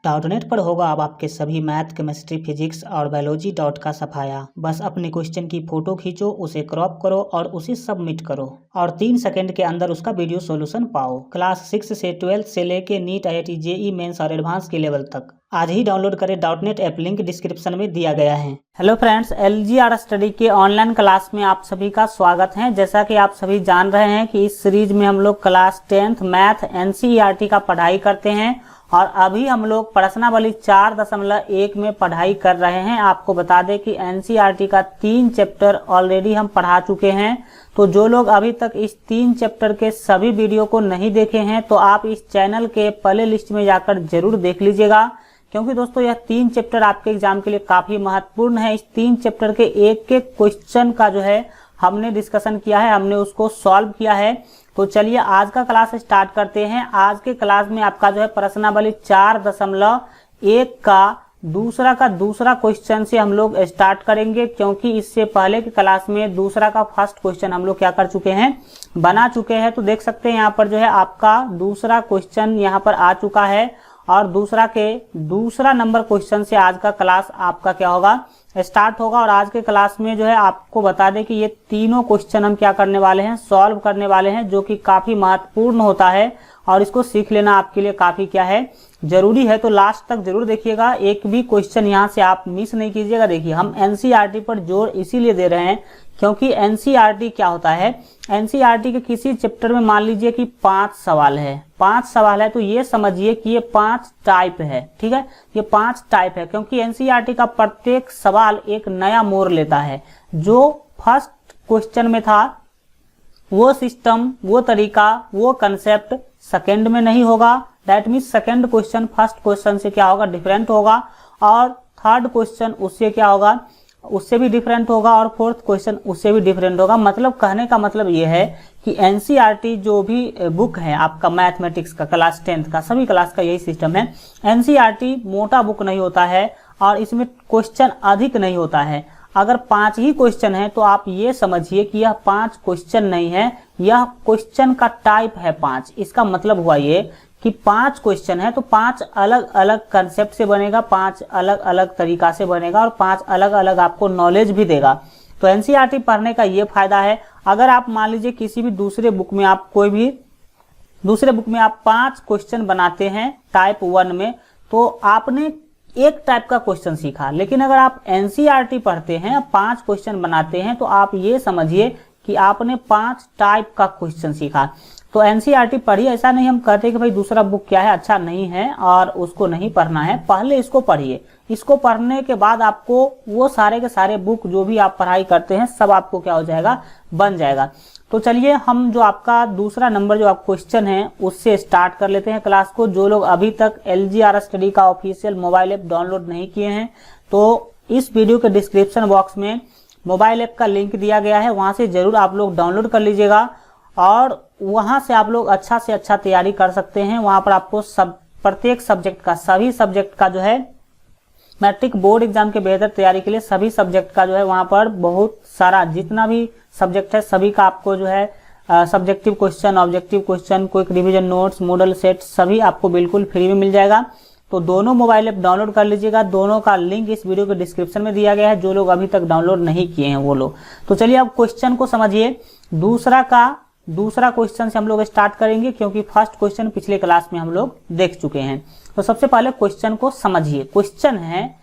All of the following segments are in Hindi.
डाउटनेट पर होगा अब आपके सभी मैथ, केमिस्ट्री, फिजिक्स और बायोलॉजी डाउट का सफाया। बस अपने क्वेश्चन की फोटो खींचो, उसे क्रॉप करो और उसे सबमिट करो और 3 सेकंड के अंदर उसका वीडियो सॉल्यूशन पाओ। क्लास 6 से 12 से लेके नीट, IIT, JEE मेंस और एडवांस के लेवल तक आज ही डाउनलोड करें डाउटनेट ऐप, लिंक डिस्क्रिप्शन में दिया गया है। हेलो फ्रेंड्स, LGR स्टडी के ऑनलाइन क्लास में आप सभी का स्वागत है। जैसा कि आप सभी जान रहे हैं कि इस सीरीज में हम लोग क्लास 10th मैथ NCERT का पढ़ाई करते हैं और अभी हम लोग प्रश्नावली 4.1 में पढ़ाई कर रहे हैं। आपको बता दें कि NCERT का 3 चैप्टर ऑलरेडी हम पढ़ा चुके हैं। तो जो लोग अभी तक इस 3 चैप्टर के सभी वीडियो को नहीं देखे हैं तो आप इस चैनल के प्ले लिस्ट में जाकर जरूर देख लीजिएगा, क्योंकि दोस्तों यह 3 चैप्टर आपके एग्जाम के लिए काफी महत्वपूर्ण है। इस 3 चैप्टर के एक एक क्वेश्चन का जो है हमने डिस्कशन किया है, हमने उसको सॉल्व किया है। तो चलिए आज का क्लास स्टार्ट करते हैं। आज के क्लास में आपका जो है प्रश्नावली 4.1 का दूसरा क्वेश्चन से हम लोग स्टार्ट करेंगे, क्योंकि इससे पहले की क्लास में दूसरा का फर्स्ट क्वेश्चन हम लोग क्या कर चुके हैं, बना चुके हैं। तो देख सकते हैं यहाँ पर जो है आपका दूसरा क्वेश्चन यहाँ पर आ चुका है और दूसरा नंबर क्वेश्चन से आज का क्लास आपका क्या होगा, स्टार्ट होगा। और आज के क्लास में जो है आपको बता दें कि ये तीनों क्वेश्चन हम क्या करने वाले हैं, सॉल्व करने वाले हैं, जो कि काफी महत्वपूर्ण होता है और इसको सीख लेना आपके लिए काफी क्या है, जरूरी है। तो लास्ट तक जरूर देखिएगा, एक भी क्वेश्चन यहाँ से आप मिस नहीं कीजिएगा। देखिए हम NCERT पर जोर इसीलिए दे रहे हैं क्योंकि NCERT क्या होता है, NCERT के किसी चैप्टर में मान लीजिए कि 5 सवाल है, तो ये समझिए कि ये 5 टाइप है। ठीक है, ये 5 टाइप है, क्योंकि NCERT का प्रत्येक सवाल एक नया मोड़ लेता है। जो फर्स्ट क्वेश्चन में था वो सिस्टम, वो तरीका, वो कंसेप्ट सेकंड में नहीं होगा। That means second question first question से क्या होगा, डिफरेंट होगा, और थर्ड क्वेश्चन उससे क्या होगा, उससे भी डिफरेंट होगा, और फोर्थ क्वेश्चन उससे भी डिफरेंट होगा। मतलब कहने का मतलब ये है कि NCERT जो भी बुक है आपका मैथमेटिक्स का क्लास 10th का, सभी क्लास का यही सिस्टम है। NCERT मोटा बुक नहीं होता है और इसमें क्वेश्चन अधिक नहीं होता है। अगर 5 ही क्वेश्चन है तो आप ये समझिए कि यह 5 क्वेश्चन नहीं है, यह क्वेश्चन का टाइप है 5। इसका मतलब हुआ ये कि 5 क्वेश्चन है तो 5 अलग अलग कंसेप्ट से बनेगा, 5 अलग अलग तरीका से बनेगा और 5 अलग अलग आपको नॉलेज भी देगा। तो NCERT पढ़ने का ये फायदा है। अगर आप मान लीजिए किसी भी दूसरे बुक में आप 5 क्वेश्चन बनाते हैं टाइप 1 में, तो आपने एक टाइप का क्वेश्चन सीखा। लेकिन अगर आप NCERT पढ़ते हैं, 5 क्वेश्चन बनाते हैं, तो आप ये समझिए कि आपने 5 टाइप का क्वेश्चन सीखा। तो NCERT पढ़िए, ऐसा नहीं हम कहते कि भाई दूसरा बुक क्या है, अच्छा नहीं है और उसको नहीं पढ़ना है। पहले इसको पढ़िए, इसको पढ़ने के बाद आपको वो सारे के सारे बुक जो भी आप पढ़ाई करते हैं सब आपको क्या हो जाएगा, बन जाएगा। तो चलिए हम जो आपका दूसरा नंबर जो आप क्वेश्चन है उससे स्टार्ट कर लेते हैं क्लास को। जो लोग अभी तक LGR स्टडी का ऑफिशियल मोबाइल ऐप डाउनलोड नहीं किए हैं तो इस वीडियो के डिस्क्रिप्शन बॉक्स में मोबाइल ऐप का लिंक दिया गया है, वहां से जरूर आप लोग डाउनलोड कर लीजिएगा और वहां से आप लोग अच्छा से अच्छा तैयारी कर सकते हैं। वहां पर आपको प्रत्येक सब्जेक्ट का, सभी सब्जेक्ट का जो है मैट्रिक बोर्ड एग्जाम के बेहतर तैयारी के लिए सभी सब्जेक्ट का जो है वहां पर बहुत सारा जितना भी सब्जेक्ट है सभी का आपको जो है subjective question, objective question, quick revision notes, model set सभी आपको बिल्कुल फ्री में मिल जाएगा। तो दोनों मोबाइल ऐप डाउनलोड कर लीजिएगा, दोनों का लिंक इस वीडियो के डिस्क्रिप्शन में दिया गया है, जो लोग अभी तक डाउनलोड नहीं किए हैं वो लोग। तो चलिए अब क्वेश्चन को समझिए। दूसरा क्वेश्चन से हम लोग स्टार्ट करेंगे, क्योंकि फर्स्ट क्वेश्चन पिछले क्लास में हम लोग देख चुके हैं। तो सबसे पहले क्वेश्चन को समझिए। क्वेश्चन है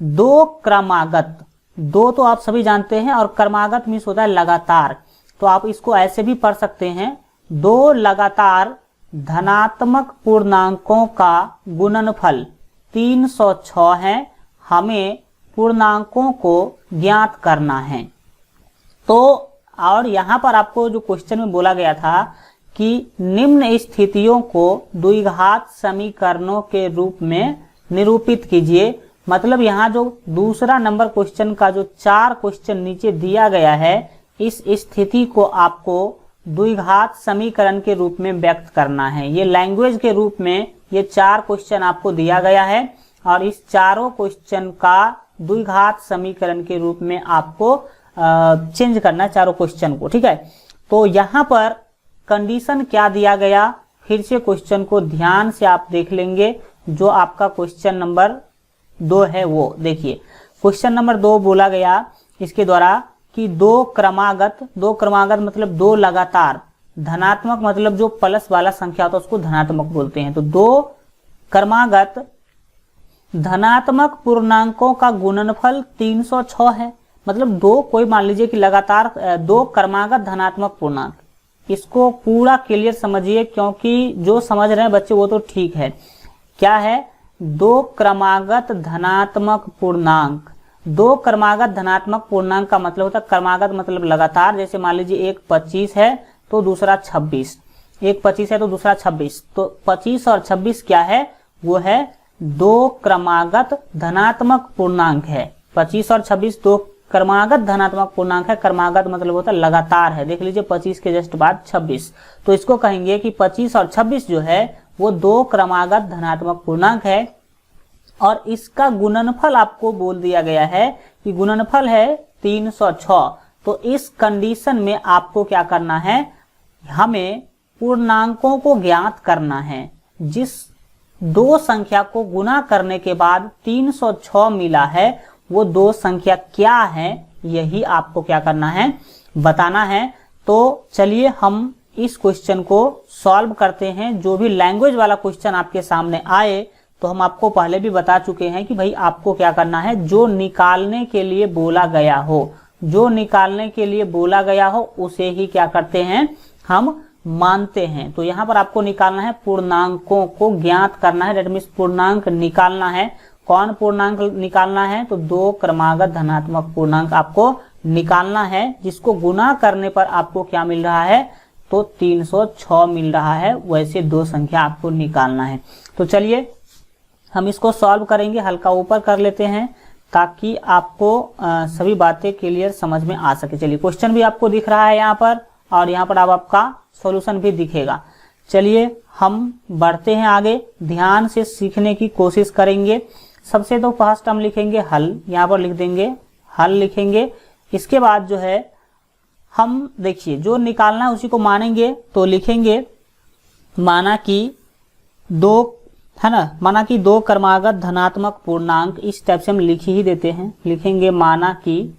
2 क्रमागत, 2 तो आप सभी जानते हैं और क्रमागत मीन्स होता है लगातार। तो आप इसको ऐसे भी पढ़ सकते हैं, 2 लगातार धनात्मक पूर्णांकों का गुणनफल 306 है, हमें पूर्णांकों को ज्ञात करना है। तो और यहां पर आपको जो क्वेश्चन में बोला गया था कि निम्न स्थितियों को द्विघात समीकरणों के रूप में निरूपित कीजिए। मतलब यहाँ जो दूसरा नंबर क्वेश्चन का जो 4 क्वेश्चन नीचे दिया गया है, इस स्थिति को आपको द्विघात समीकरण के रूप में व्यक्त करना है। ये लैंग्वेज के रूप में ये 4 क्वेश्चन आपको दिया गया है और इस चारों क्वेश्चन का द्विघात समीकरण के रूप में आपको चेंज करना है चारों क्वेश्चन को। ठीक है, तो यहाँ पर कंडीशन क्या दिया गया, फिर से क्वेश्चन को ध्यान से आप देख लेंगे। जो आपका क्वेश्चन नंबर 2 है वो देखिए। क्वेश्चन नंबर 2 बोला गया इसके द्वारा कि दो क्रमागत मतलब दो लगातार, धनात्मक मतलब जो प्लस वाला संख्या होता है उसको धनात्मक बोलते हैं। तो दो क्रमागत धनात्मक पूर्णांकों का गुणनफल 306 है। मतलब दो, कोई मान लीजिए कि लगातार दो क्रमागत धनात्मक पूर्णांक, इसको पूरा क्लियर समझिए क्योंकि जो समझ रहे हैं बच्चे वो तो ठीक है। क्या है? दो क्रमागत धनात्मक पूर्णांक। दो क्रमागत धनात्मक पूर्णांक का मतलब होता है, क्रमागत मतलब लगातार, जैसे मान लीजिए एक 25 है तो दूसरा 26, एक 25 है तो दूसरा 26, तो 25 और 26 क्या है? वो है दो क्रमागत धनात्मक पूर्णांक है। 25 और 26 दो क्रमागत धनात्मक पूर्णांक है। क्रमागत मतलब होता है लगातार है। देख लीजिए 25 के जस्ट बाद 26, तो इसको कहेंगे कि 25 और 26 जो है वो दो क्रमागत धनात्मक पूर्णांक है। और इसका गुणनफल आपको बोल दिया गया है कि गुणनफल है 306। तो इस कंडीशन में आपको क्या करना है? हमें पूर्णांकों को ज्ञात करना है। जिस दो संख्या को गुना करने के बाद 306 मिला है वो दो संख्या क्या है, यही आपको क्या करना है? बताना है। तो चलिए हम इस क्वेश्चन को सॉल्व करते हैं। जो भी लैंग्वेज वाला क्वेश्चन आपके सामने आए तो हम आपको पहले भी बता चुके हैं कि भाई आपको क्या करना है, जो निकालने के लिए बोला गया हो, जो निकालने के लिए बोला गया हो उसे ही क्या करते हैं? हम मानते हैं। तो यहाँ पर आपको निकालना है, पूर्णांकों को ज्ञात करना है, डेट मीन्स पूर्णांक निकालना है। कौन पूर्णांक निकालना है? तो दो क्रमागत धनात्मक पूर्णांक आपको निकालना है, जिसको गुना करने पर आपको क्या मिल रहा है? तो 306 मिल रहा है। वैसे दो संख्या आपको निकालना है। तो चलिए हम इसको सॉल्व करेंगे। हल्का ऊपर कर लेते हैं ताकि आपको सभी बातें क्लियर समझ में आ सके। चलिए क्वेश्चन भी आपको दिख रहा है यहाँ पर, और यहाँ पर अब आपका सॉल्यूशन भी दिखेगा। चलिए हम बढ़ते हैं आगे, ध्यान से सीखने की कोशिश करेंगे। सबसे तो फर्स्ट हम लिखेंगे हल, यहाँ पर लिख देंगे हल लिखेंगे। इसके बाद जो है हम देखिए जो निकालना है उसी को मानेंगे। तो लिखेंगे माना कि दो, है ना, माना कि दो क्रमागत धनात्मक पूर्णांक, इस टाइप से हम लिख ही देते हैं। लिखेंगे माना कि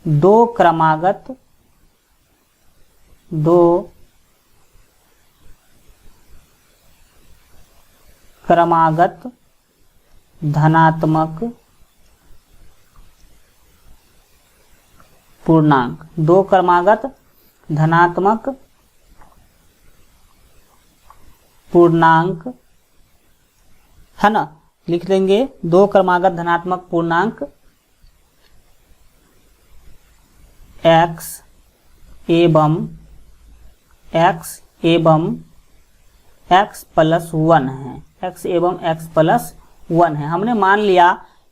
दो क्रमागत धनात्मक पूर्णांक, दो क्रमागत धनात्मक पूर्णांक, है ना। लिख देंगे दो क्रमागत धनात्मक पूर्णांक x एवं x प्लस 1 है, x एवं x प्लस 1 है। हमने मान लिया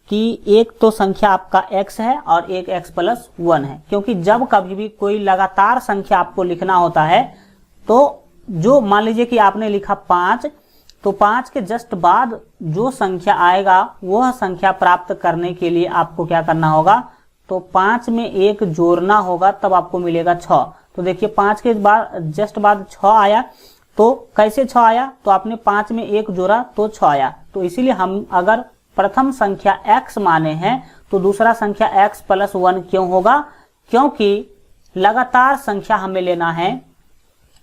कि एक तो संख्या आपका x है और एक x प्लस 1 है, क्योंकि जब कभी भी कोई लगातार संख्या आपको लिखना होता है तो जो मान लीजिए कि आपने लिखा 5, तो 5 के जस्ट बाद जो संख्या आएगा वह संख्या प्राप्त करने के लिए आपको क्या करना होगा? तो 5 में 1 जोड़ना होगा, तब आपको मिलेगा 6। तो देखिए 5 के बाद जस्ट बाद 6 आया। तो कैसे 6 आया? तो आपने 5 में 1 जोड़ा तो 6 आया। तो इसीलिए हम अगर प्रथम संख्या x माने हैं तो दूसरा संख्या x प्लस 1 क्यों होगा? क्योंकि लगातार संख्या हमें लेना है।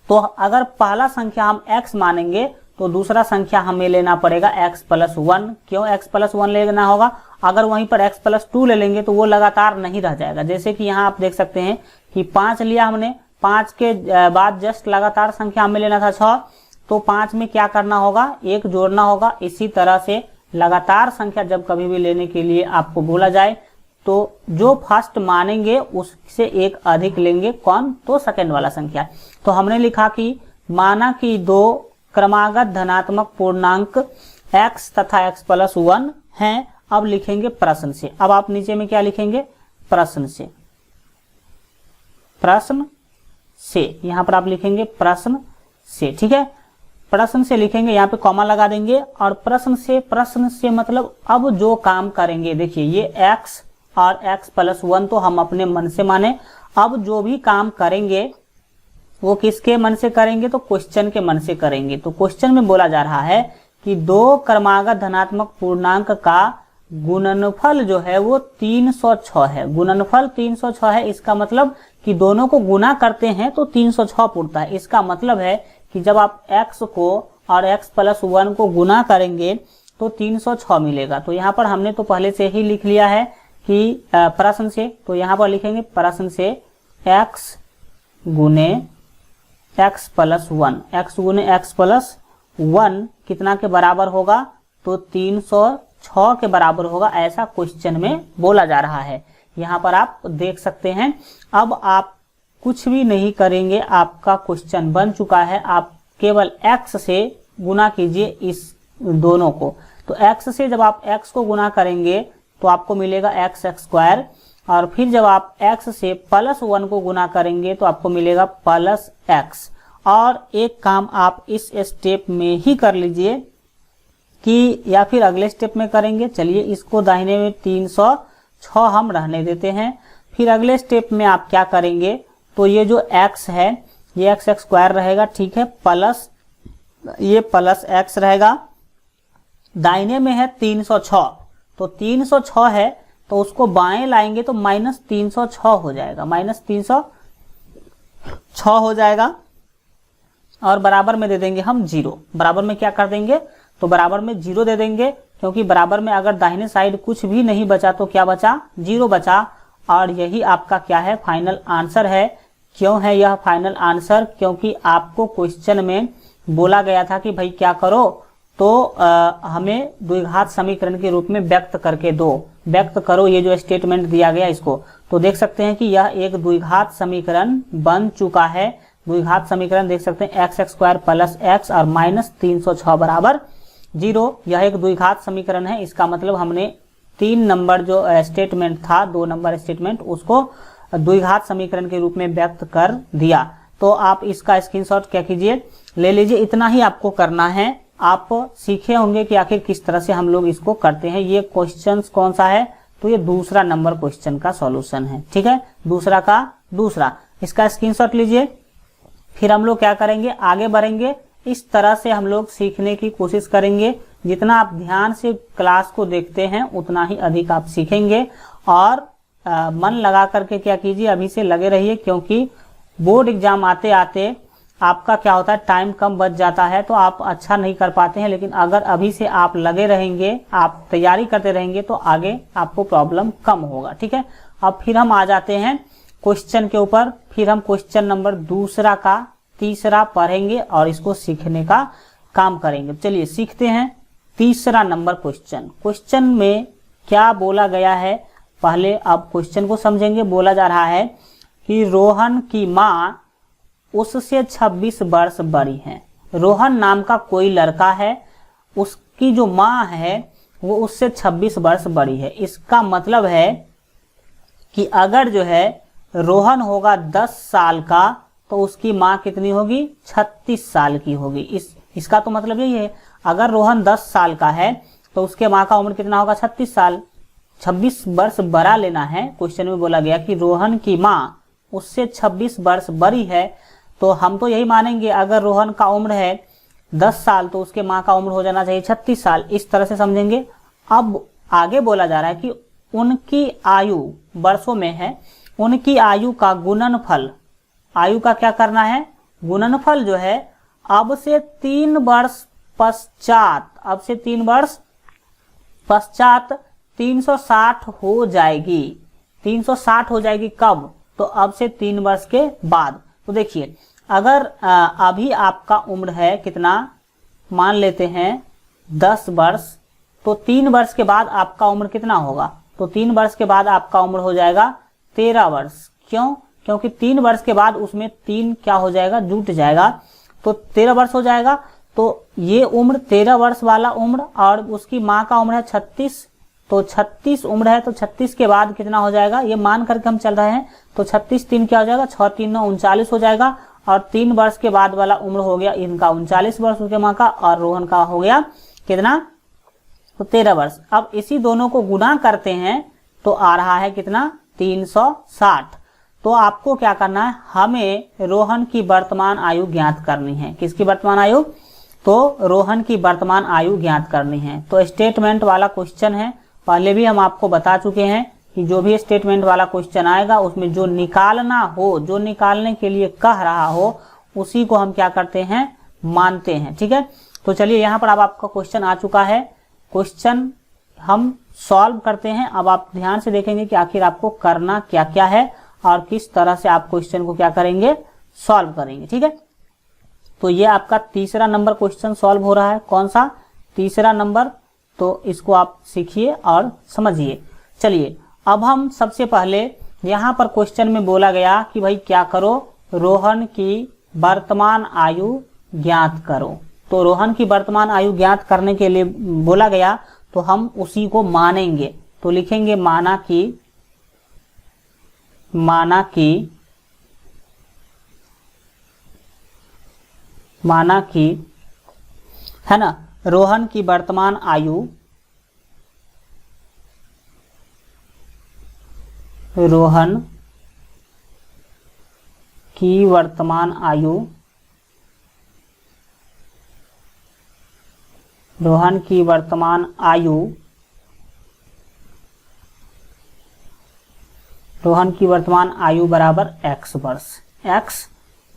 तो अगर पहला संख्या हम x मानेंगे तो दूसरा संख्या हमें लेना पड़ेगा x प्लस 1। क्यों x प्लस 1 लेना होगा? अगर वहीं पर x प्लस 2 ले लेंगे तो वो लगातार नहीं रह जाएगा। जैसे कि यहाँ आप देख सकते हैं कि 5 लिया हमने, 5 के बाद जस्ट लगातार संख्या हमें लेना था 6, तो 5 में क्या करना होगा? 1 जोड़ना होगा। इसी तरह से लगातार संख्या जब कभी भी लेने के लिए आपको बोला जाए तो जो फर्स्ट मानेंगे उससे एक अधिक लेंगे। कौन? तो सेकंड वाला संख्या। तो हमने लिखा कि माना कि दो क्रमागत धनात्मक पूर्णांक x तथा x प्लस 1 हैं। अब लिखेंगे प्रश्न से। अब आप नीचे में क्या लिखेंगे? प्रश्न से। प्रश्न से यहाँ पर आप लिखेंगे प्रश्न से, ठीक है। प्रश्न से लिखेंगे, यहाँ पे कॉमा लगा देंगे। और प्रश्न से मतलब अब जो काम करेंगे, देखिए ये x और x प्लस 1 तो हम अपने मन से माने। अब जो भी काम करेंगे वो किसके मन से करेंगे, तो क्वेश्चन के मन से करेंगे। तो क्वेश्चन में बोला जा रहा है कि दो क्रमागत धनात्मक पूर्णांक का गुणनफल जो है वो 306 है। गुणनफल 306 है, इसका मतलब कि दोनों को गुना करते हैं तो 306 पूर्ता है। इसका मतलब है कि जब आप x को और x प्लस 1 को गुना करेंगे तो 306 मिलेगा। तो यहाँ पर हमने तो पहले से ही लिख लिया है कि प्रश्न से, तो यहाँ पर लिखेंगे प्रश्न से x गुने x प्लस 1, x गुने x प्लस 1 कितना के बराबर होगा, तो 306 के बराबर होगा, ऐसा क्वेश्चन में बोला जा रहा है। यहाँ पर आप देख सकते हैं। अब आप कुछ भी नहीं करेंगे, आपका क्वेश्चन बन चुका है। आप केवल x से गुना कीजिए इस दोनों को। तो x से जब आप x को गुना करेंगे तो आपको मिलेगा x स्क्वायर, और फिर जब आप x से प्लस 1 को गुना करेंगे तो आपको मिलेगा प्लस x। और एक काम आप इस स्टेप में ही कर लीजिए कि या फिर अगले स्टेप में करेंगे। चलिए इसको दाहिने में 306 हम रहने देते हैं। फिर अगले स्टेप में आप क्या करेंगे, तो ये जो x है ये x स्क्वायर रहेगा, ठीक है, प्लस ये प्लस x रहेगा। दाहिने में है 306, तो 306 है तो उसको बाएं लाएंगे तो माइनस 306 हो जाएगा, माइनस 306 हो जाएगा। और बराबर में दे देंगे हम 0। बराबर में क्या कर देंगे, तो बराबर में 0 दे देंगे, क्योंकि बराबर में अगर दाहिने साइड कुछ भी नहीं बचा तो क्या बचा, 0 बचा। और यही आपका क्या है, फाइनल आंसर है। क्यों है यह फाइनल आंसर, क्योंकि आपको क्वेश्चन में बोला गया था कि भाई क्या करो, तो हमें द्विघात समीकरण के रूप में व्यक्त करके दो, व्यक्त करो, ये जो स्टेटमेंट दिया गया इसको। तो देख सकते हैं कि यह एक द्विघात समीकरण बन चुका है। द्विघात समीकरण देख सकते हैं x स्क्वायर प्लस x और माइनस 306 बराबर 0। यह एक द्विघात समीकरण है। इसका मतलब हमने 3 नंबर जो स्टेटमेंट था, 2 नंबर स्टेटमेंट, उसको द्विघात समीकरण के रूप में व्यक्त कर दिया। तो आप इसका स्क्रीनशॉट क्या कीजिए, ले लीजिए। इतना ही आपको करना है। आप सीखे होंगे कि आखिर किस तरह से हम लोग इसको करते हैं। ये क्वेश्चन कौन सा है, तो ये दूसरा नंबर क्वेश्चन का सॉल्यूशन है, ठीक है, दूसरा का दूसरा। इसका स्क्रीनशॉट लीजिए। फिर हम लोग क्या करेंगे, आगे बढ़ेंगे। इस तरह से हम लोग सीखने की कोशिश करेंगे। जितना आप ध्यान से क्लास को देखते हैं उतना ही अधिक आप सीखेंगे। और मन लगा करके क्या कीजिए, अभी से लगे रहिए, क्योंकि बोर्ड एग्जाम आते आते आपका क्या होता है, टाइम कम बच जाता है, तो आप अच्छा नहीं कर पाते हैं। लेकिन अगर अभी से आप लगे रहेंगे, आप तैयारी करते रहेंगे, तो आगे आपको प्रॉब्लम कम होगा, ठीक है। अब फिर हम आ जाते हैं क्वेश्चन के ऊपर। फिर हम क्वेश्चन नंबर दूसरा का तीसरा पढ़ेंगे और इसको सीखने का काम करेंगे। चलिए सीखते हैं तीसरा नंबर क्वेश्चन। क्वेश्चन में क्या बोला गया है, पहले अब क्वेश्चन को समझेंगे। बोला जा रहा है कि रोहन की माँ उससे 26 वर्ष बड़ी है। रोहन नाम का कोई लड़का है, उसकी जो माँ है वो उससे 26 वर्ष बड़ी है। इसका मतलब है कि अगर जो है रोहन होगा 10 साल का तो उसकी माँ कितनी होगी, 36 साल की होगी। इसका तो मतलब यही है, अगर रोहन 10 साल का है तो उसके माँ का उम्र कितना होगा, 36 साल। 26 वर्ष बड़ा लेना है। क्वेश्चन में बोला गया कि रोहन की माँ उससे 26 वर्ष बड़ी है, तो हम तो यही मानेंगे अगर रोहन का उम्र है 10 साल तो उसके माँ का उम्र हो जाना चाहिए 36 साल। इस तरह से समझेंगे। अब आगे बोला जा रहा है कि उनकी आयु वर्षों में है, उनकी आयु का गुणनफल, आयु का क्या करना है, गुणनफल जो है अब से 3 वर्ष पश्चात, अब से 3 वर्ष पश्चात 360 हो जाएगी। 360 हो जाएगी कब, तो अब से 3 वर्ष के बाद। तो देखिए अगर अभी आपका उम्र है कितना, मान लेते हैं 10 वर्ष, तो 3 वर्ष के बाद आपका उम्र कितना होगा, तो 3 वर्ष के बाद आपका उम्र हो जाएगा 13 वर्ष। क्यों, क्योंकि 3 वर्ष के बाद उसमें 3 क्या हो जाएगा, जुट जाएगा, तो 13 वर्ष हो जाएगा। तो ये उम्र 13 वर्ष वाला उम्र, और उसकी माँ का उम्र है 36, तो 36 उम्र है, तो 36 के बाद कितना हो जाएगा, ये मान करके हम चल रहे हैं। तो 36 3 क्या हो जाएगा, 6 3 9 39 हो जाएगा। और 3 वर्ष के बाद वाला उम्र हो गया इनका 39 वर्ष उसके माँ का, और रोहन का हो गया कितना, तो 13 वर्ष। अब इसी दोनों को गुना करते हैं तो आ रहा है कितना, 360। तो आपको क्या करना है, हमें रोहन की वर्तमान आयु ज्ञात करनी है। किसकी वर्तमान आयु? तो रोहन की वर्तमान आयु ज्ञात करनी है। तो स्टेटमेंट वाला क्वेश्चन है, पहले भी हम आपको बता चुके हैं कि जो भी स्टेटमेंट वाला क्वेश्चन आएगा उसमें जो निकालना हो, जो निकालने के लिए कह रहा हो, उसी को हम क्या करते हैं, मानते हैं। ठीक है, तो चलिए यहाँ पर अब आपका क्वेश्चन आ चुका है। क्वेश्चन हम सॉल्व करते हैं। अब आप ध्यान से देखेंगे कि आखिर आपको करना क्या क्या है और किस तरह से आप क्वेश्चन को क्या करेंगे, सॉल्व करेंगे। ठीक है, तो ये आपका तीसरा नंबर क्वेश्चन सॉल्व हो रहा है। कौन सा? तीसरा नंबर। तो इसको आप सीखिए और समझिए। चलिए, अब हम सबसे पहले यहाँ पर क्वेश्चन में बोला गया कि भाई क्या करो, रोहन की वर्तमान आयु ज्ञात करो। तो रोहन की वर्तमान आयु ज्ञात करने के लिए बोला गया, तो हम उसी को मानेंगे। तो लिखेंगे माना कि है ना, रोहन की वर्तमान आयु, रोहन की वर्तमान आयु, रोहन की वर्तमान आयु, रोहन की वर्तमान आयु बराबर x वर्ष। x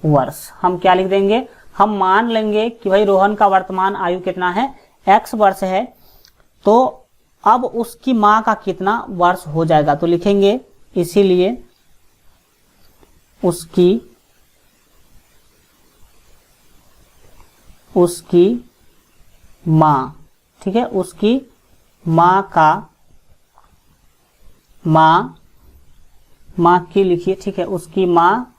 वर्ष हम क्या लिख देंगे, हम मान लेंगे कि भाई रोहन का वर्तमान आयु कितना है, x वर्ष है। तो अब उसकी माँ का कितना वर्ष हो जाएगा, तो लिखेंगे इसीलिए उसकी माँ। ठीक है, उसकी माँ का, माँ की लिखिए। ठीक है, उसकी माँ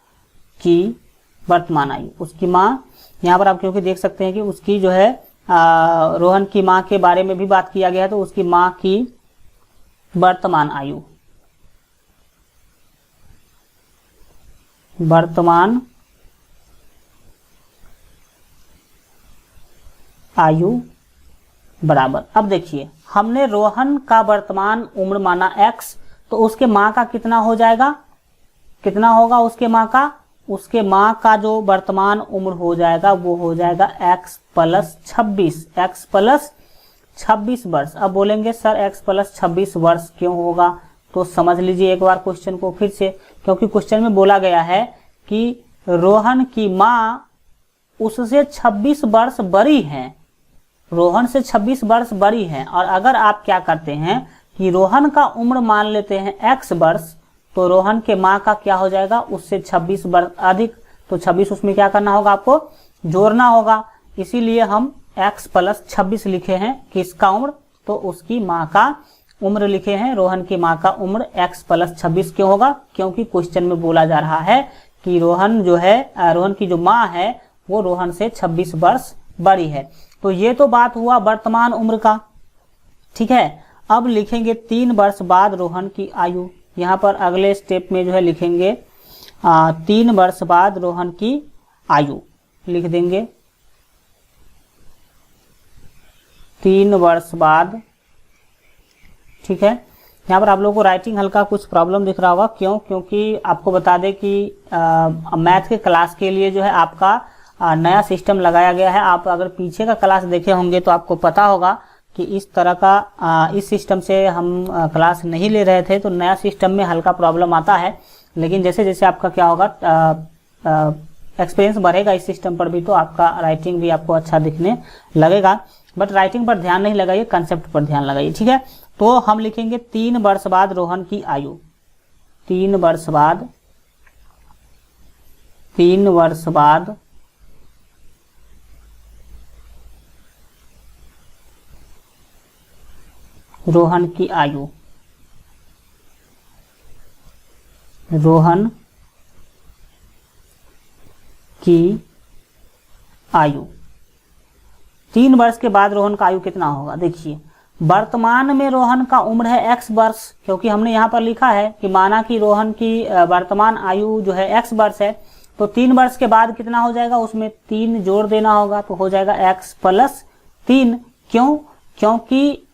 की वर्तमान आयु, उसकी माँ, यहाँ पर आप क्योंकि देख सकते हैं कि उसकी जो है रोहन की माँ के बारे में भी बात किया गया है, तो उसकी माँ की वर्तमान आयु, वर्तमान आयु बराबर। अब देखिए, हमने रोहन का वर्तमान उम्र माना x, तो उसके माँ का कितना हो जाएगा, कितना होगा उसके माँ का, उसके माँ का जो वर्तमान उम्र हो जाएगा वो हो जाएगा x प्लस 26, x प्लस 26 वर्ष। अब बोलेंगे सर x प्लस 26 वर्ष क्यों होगा, तो समझ लीजिए एक बार क्वेश्चन को फिर से, क्योंकि क्वेश्चन में बोला गया है कि रोहन की माँ उससे 26 वर्ष बड़ी है, रोहन से 26 वर्ष बड़ी है। और अगर आप क्या करते हैं कि रोहन का उम्र मान लेते हैं x वर्ष, तो रोहन के माँ का क्या हो जाएगा, उससे 26 वर्ष अधिक, तो 26 उसमें क्या करना होगा, आपको जोड़ना होगा। इसीलिए हम x प्लस 26 लिखे हैं, किसका उम्र, तो उसकी माँ का उम्र लिखे हैं। रोहन की माँ का उम्र x प्लस 26 क्यों होगा, क्योंकि क्वेश्चन में बोला जा रहा है कि रोहन जो है, रोहन की जो माँ है वो रोहन से 26 वर्ष बड़ी है। तो ये तो बात हुआ वर्तमान उम्र का। ठीक है, अब लिखेंगे 3 वर्ष बाद रोहन की आयु। यहाँ पर अगले स्टेप में जो है लिखेंगे 3 वर्ष बाद रोहन की आयु, लिख देंगे 3 वर्ष बाद। ठीक है, यहाँ पर आप लोगों को राइटिंग हल्का कुछ प्रॉब्लम दिख रहा होगा, क्यों, क्योंकि आपको बता दें कि मैथ के क्लास के लिए जो है आपका नया सिस्टम लगाया गया है। आप अगर पीछे का क्लास देखे होंगे तो आपको पता होगा कि इस तरह का इस सिस्टम से हम क्लास नहीं ले रहे थे, तो नया सिस्टम में हल्का प्रॉब्लम आता है। लेकिन जैसे जैसे आपका क्या होगा, एक्सपीरियंस बढ़ेगा इस सिस्टम पर भी, तो आपका राइटिंग भी आपको अच्छा दिखने लगेगा। बट राइटिंग पर ध्यान नहीं लगाइए, कंसेप्ट पर ध्यान लगाइए। ठीक है, तो हम लिखेंगे 3 वर्ष बाद रोहन की आयु, 3 वर्ष बाद, 3 वर्ष बाद रोहन की आयु, रोहन की आयु। 3 वर्ष के बाद रोहन का आयु कितना होगा, देखिए वर्तमान में रोहन का उम्र है x वर्ष, क्योंकि हमने यहाँ पर लिखा है कि माना कि रोहन की वर्तमान आयु जो है x वर्ष है, तो 3 वर्ष के बाद कितना हो जाएगा, उसमें 3 जोड़ देना होगा, तो हो जाएगा x प्लस 3। क्यों, क्योंकि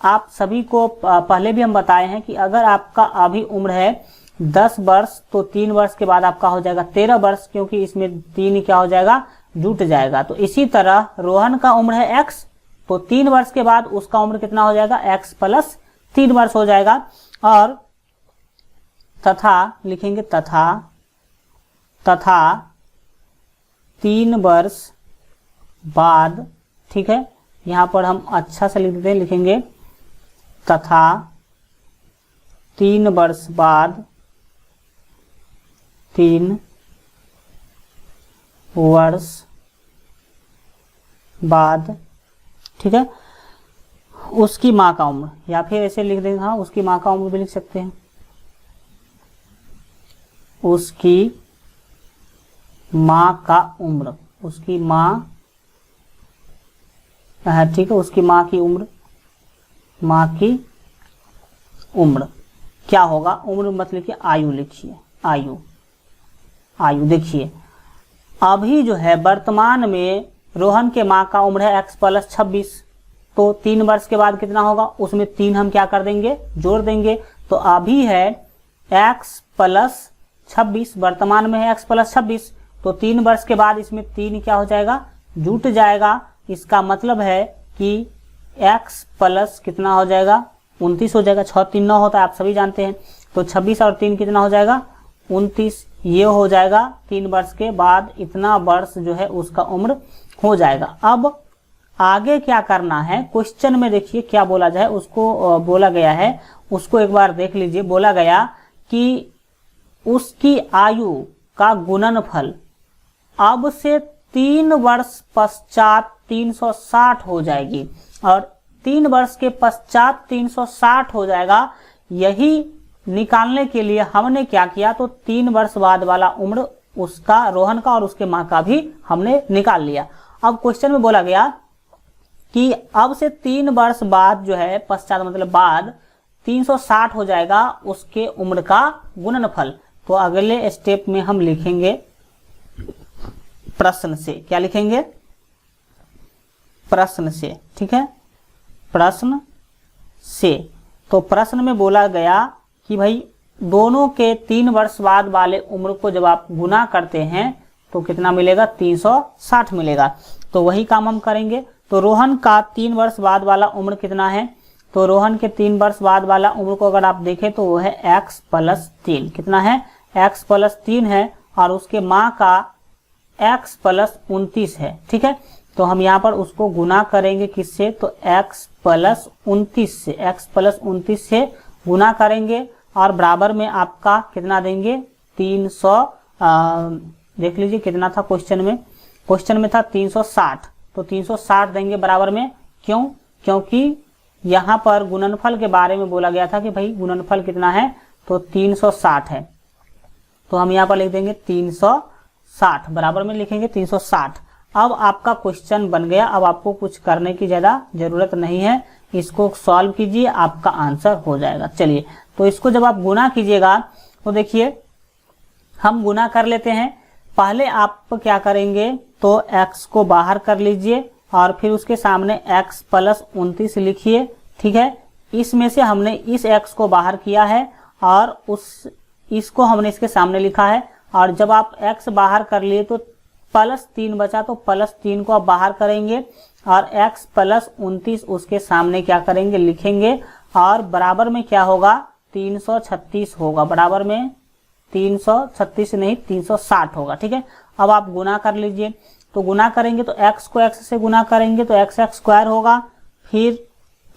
आप सभी को पहले भी हम बताए हैं कि अगर आपका अभी उम्र है 10 वर्ष, तो 3 वर्ष के बाद आपका हो जाएगा 13 वर्ष, क्योंकि इसमें 3 क्या हो जाएगा, जुट जाएगा। तो इसी तरह रोहन का उम्र है x, तो 3 वर्ष के बाद उसका उम्र कितना हो जाएगा, x प्लस 3 वर्ष हो जाएगा। और तथा लिखेंगे, तथा 3 वर्ष बाद, ठीक है, यहां पर हम अच्छा से लिख देते हैं, लिखेंगे तथा 3 वर्ष बाद, 3 वर्ष बाद, ठीक है, उसकी माँ का उम्र, या फिर ऐसे लिख देंगे, हाँ उसकी माँ का उम्र भी लिख सकते हैं, उसकी माँ का उम्र, उसकी माँ है, ठीक है, उसकी माँ की उम्र, माँ की उम्र क्या होगा, उम्र मतलब कि आयु लिखिए, आयु देखिए अभी जो है वर्तमान में रोहन के माँ का उम्र है x प्लस 26, तो 3 वर्ष के बाद कितना होगा, उसमें 3 हम क्या कर देंगे, जोड़ देंगे। तो अभी है x प्लस 26, वर्तमान में है x प्लस 26, तो 3 वर्ष के बाद इसमें 3 क्या हो जाएगा, जुट जाएगा। इसका मतलब है कि x प्लस कितना हो जाएगा, 29 हो जाएगा। 6 3 9 होता है, आप सभी जानते हैं। तो 26 और 3 कितना हो जाएगा, 29, ये हो जाएगा 3 वर्ष के बाद इतना वर्ष जो है उसका उम्र हो जाएगा। अब आगे क्या करना है, क्वेश्चन में देखिए क्या बोला जाए, उसको बोला गया है, उसको एक बार देख लीजिए। बोला गया कि उसकी आयु का गुणनफल अब से 3 वर्ष पश्चात 360 हो जाएगी, और 3 वर्ष के पश्चात 360 हो जाएगा। यही निकालने के लिए हमने क्या किया, तो 3 वर्ष बाद वाला उम्र उसका, रोहन का और उसके माँ का भी हमने निकाल लिया। अब क्वेश्चन में बोला गया कि अब से 3 वर्ष बाद जो है, पश्चात मतलब बाद, 360 हो जाएगा उसके उम्र का गुणनफल। तो अगले स्टेप में हम लिखेंगे प्रश्न से, क्या लिखेंगे, प्रश्न से, ठीक है, प्रश्न से। तो प्रश्न में बोला गया कि भाई दोनों के 3 वर्ष बाद वाले उम्र को जब आप गुना करते हैं तो कितना मिलेगा, 360 मिलेगा। तो वही काम हम करेंगे। तो रोहन का 3 वर्ष बाद वाला उम्र कितना है, तो रोहन के 3 वर्ष बाद वाला उम्र को अगर आप देखें तो वो है x प्लस 3, कितना है, x प्लस 3 है, और उसके माँ का x प्लस 29 है, ठीक है। तो हम यहाँ पर उसको गुना करेंगे किससे, तो x प्लस 29 से, x प्लस 29 से गुना करेंगे, और बराबर में आपका कितना देंगे, 300, देख लीजिए कितना था क्वेश्चन में था 360, तो 360 देंगे बराबर में। क्यों, क्योंकि यहाँ पर गुणनफल के बारे में बोला गया था कि भाई गुणनफल कितना है, तो 360 है। तो हम यहाँ पर लिख देंगे 360, बराबर में लिखेंगे 360। अब आपका क्वेश्चन बन गया। अब आपको कुछ करने की ज़्यादा जरूरत नहीं है, इसको सॉल्व कीजिए, आपका आंसर हो जाएगा। चलिए, तो इसको जब आप गुना कीजिएगा तो देखिए हम गुना कर लेते हैं। पहले आप क्या करेंगे, तो x को बाहर कर लीजिए और फिर उसके सामने x प्लस 29 लिखिए, ठीक है। इसमें से हमने इस x को बाहर किया है और इसको हमने इसके सामने लिखा है। और जब आप x बाहर कर लिए तो प्लस 3 बचा, तो प्लस 3 को आप बाहर करेंगे और x प्लस 29 उसके सामने क्या करेंगे, लिखेंगे, और बराबर में क्या होगा, 336 होगा, बराबर में 336 नहीं 360 होगा, ठीक है। अब आप गुना कर लीजिए। तो गुना करेंगे तो x को x से गुना करेंगे तो x स्क्वायर होगा, फिर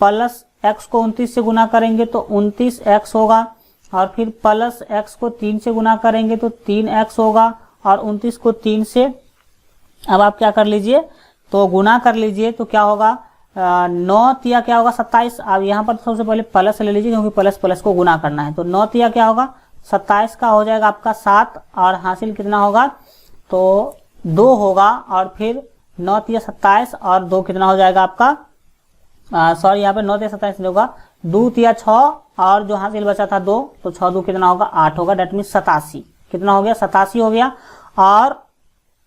प्लस x को 29 से गुना करेंगे तो 29x होगा, और फिर प्लस x को 3 से गुना करेंगे तो 3x होगा, और 29 को 3 से अब आप क्या कर लीजिए, तो गुना कर लीजिए। तो क्या होगा, 9 तिया क्या होगा 27। अब यहाँ पर सबसे पहले प्लस ले लीजिए, क्योंकि प्लस प्लस को गुना करना है। तो 9 तिया क्या होगा 27 का हो जाएगा आपका 7, और हासिल कितना होगा, तो 2 होगा, और फिर 9 तिया 27 और 2 कितना हो जाएगा आपका, सॉरी यहाँ पे 9 तिया 27 होगा, 2 तिया 6 और जो हासिल बचा था 2, तो 6 2 कितना होगा 8 होगा, डेट मीन 87, कितना हो गया 87 हो गया। और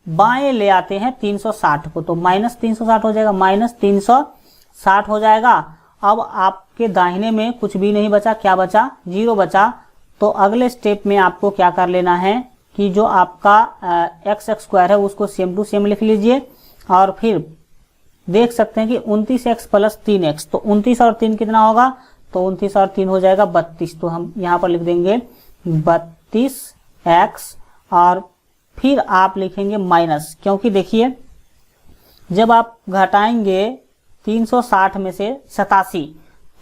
बाएं ले आते हैं 360 को, तो माइनस 360 हो जाएगा, माइनस 360 हो जाएगा। अब आपके दाहिने में कुछ भी नहीं बचा, क्या बचा, 0 बचा। तो अगले स्टेप में आपको क्या कर लेना है कि जो आपका एक्स स्क्वायर है उसको सेम टू सेम लिख लीजिए और फिर देख सकते हैं कि 29x प्लस 3x, तो 29 और 3 कितना होगा, तो 29 और 3 हो जाएगा 32। तो हम यहाँ पर लिख देंगे 32x और फिर आप लिखेंगे माइनस, क्योंकि देखिए जब आप घटाएंगे 360 में से 87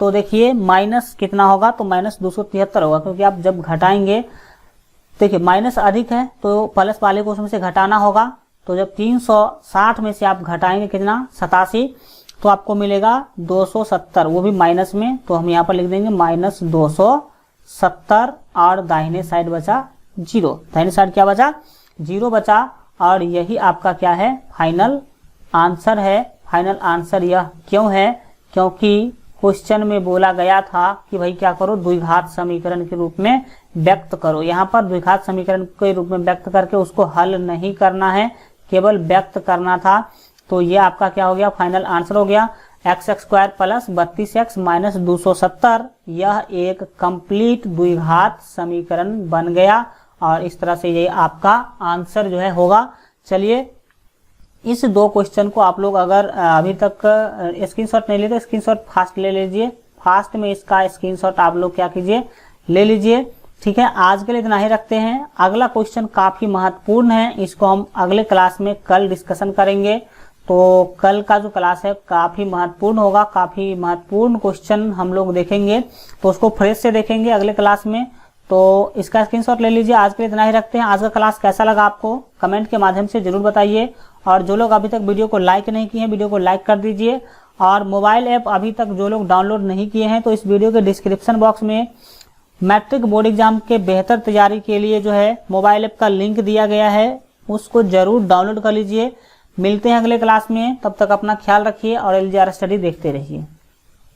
तो देखिए माइनस कितना होगा, तो माइनस 273 होगा, क्योंकि आप जब घटाएंगे देखिए माइनस अधिक है तो प्लस वाले को उसमें से घटाना होगा। तो जब 360 में से आप घटाएंगे कितना 87 तो आपको मिलेगा 270, वो भी माइनस में। तो हम यहाँ पर लिख देंगे माइनस 270 और दाहिने साइड बचा 0, दाहिने साइड क्या बचा 0 बचा। और यही आपका क्या है फाइनल आंसर है। फाइनल आंसर यह क्यों है, क्योंकि क्वेश्चन में बोला गया था कि भाई क्या करो द्विघात समीकरण के रूप में व्यक्त करो। यहाँ पर द्विघात समीकरण के रूप में व्यक्त करके उसको हल नहीं करना है, केवल व्यक्त करना था। तो ये आपका क्या हो गया फाइनल आंसर हो गया x square plus 32x minus 270, यह एक कंप्लीट द्विघात समीकरण बन गया और इस तरह से ये आपका आंसर जो है होगा। चलिए इस दो क्वेश्चन को आप लोग अगर अभी तक स्क्रीनशॉट नहीं लिए तो स्क्रीनशॉट फास्ट ले लीजिए, फास्ट में इसका स्क्रीनशॉट आप लोग क्या कीजिए ले लीजिए। ठीक है, आज के लिए इतना ही रखते हैं। अगला क्वेश्चन काफी महत्वपूर्ण है, इसको हम अगले क्लास में कल डिस्कशन करेंगे। तो कल का जो क्लास है काफी महत्वपूर्ण होगा, काफी महत्वपूर्ण क्वेश्चन हम लोग देखेंगे, तो उसको फ्रेश से देखेंगे अगले क्लास में। तो इसका स्क्रीनशॉट ले लीजिए। आज के लिए इतना ही रखते हैं। आज का क्लास कैसा लगा आपको कमेंट के माध्यम से जरूर बताइए, और जो लोग अभी तक वीडियो को लाइक नहीं किए हैं वीडियो को लाइक कर दीजिए। और मोबाइल ऐप अभी तक जो लोग डाउनलोड नहीं किए हैं तो इस वीडियो के डिस्क्रिप्शन बॉक्स में मैट्रिक बोर्ड एग्जाम के बेहतर तैयारी के लिए जो है मोबाइल ऐप का लिंक दिया गया है, उसको जरूर डाउनलोड कर लीजिए। मिलते हैं अगले क्लास में, तब तक अपना ख्याल रखिए और LGR स्टडी देखते रहिए।